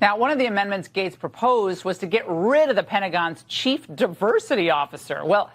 Now, one of the amendments Gaetz proposed was to get rid of the Pentagon's chief diversity officer. Well,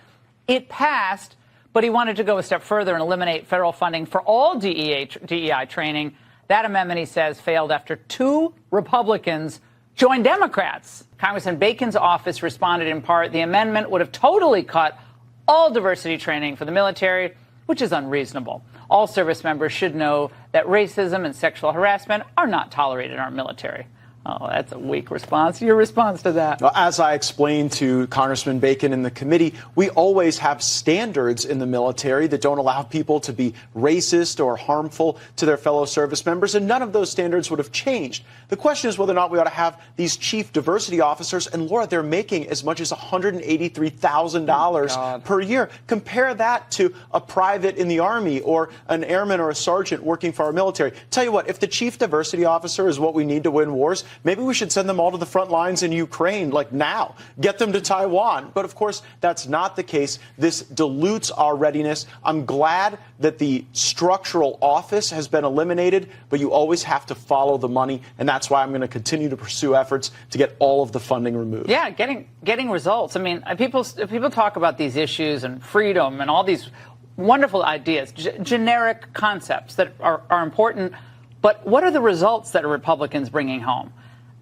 it passed, but he wanted to go a step further and eliminate federal funding for all DEI training. That amendment, he says, failed after 2 Republicans joined Democrats. Congressman Bacon's office responded in part, the amendment would have totally cut all diversity training for the military, which is unreasonable. All service members should know that racism and sexual harassment are not tolerated in our military. Oh, that's a weak response. Your response to that? Well, as I explained to Congressman Bacon in the committee, we always have standards in the military that don't allow people to be racist or harmful to their fellow service members, and none of those standards would have changed. The question is whether or not we ought to have these chief diversity officers, and Laura, they're making as much as $183,000 per year. Compare that to a private in the Army or an airman or a sergeant working for our military. Tell you what, if the chief diversity officer is what we need to win wars, maybe we should send them all to the front lines in Ukraine, like now. Get them to Taiwan. But, of course, that's not the case. This dilutes our readiness. I'm glad that the structural office has been eliminated, but you always have to follow the money, and that's why I'm going to continue to pursue efforts to get all of the funding removed. Yeah, getting results. I mean, people talk about these issues and freedom and all these wonderful ideas, generic concepts that are important, but what are the results that are Republicans bringing home?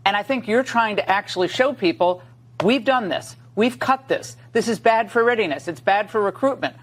And I think you're trying to actually show people, we've done this. We've cut this. This is bad for readiness. It's bad for recruitment.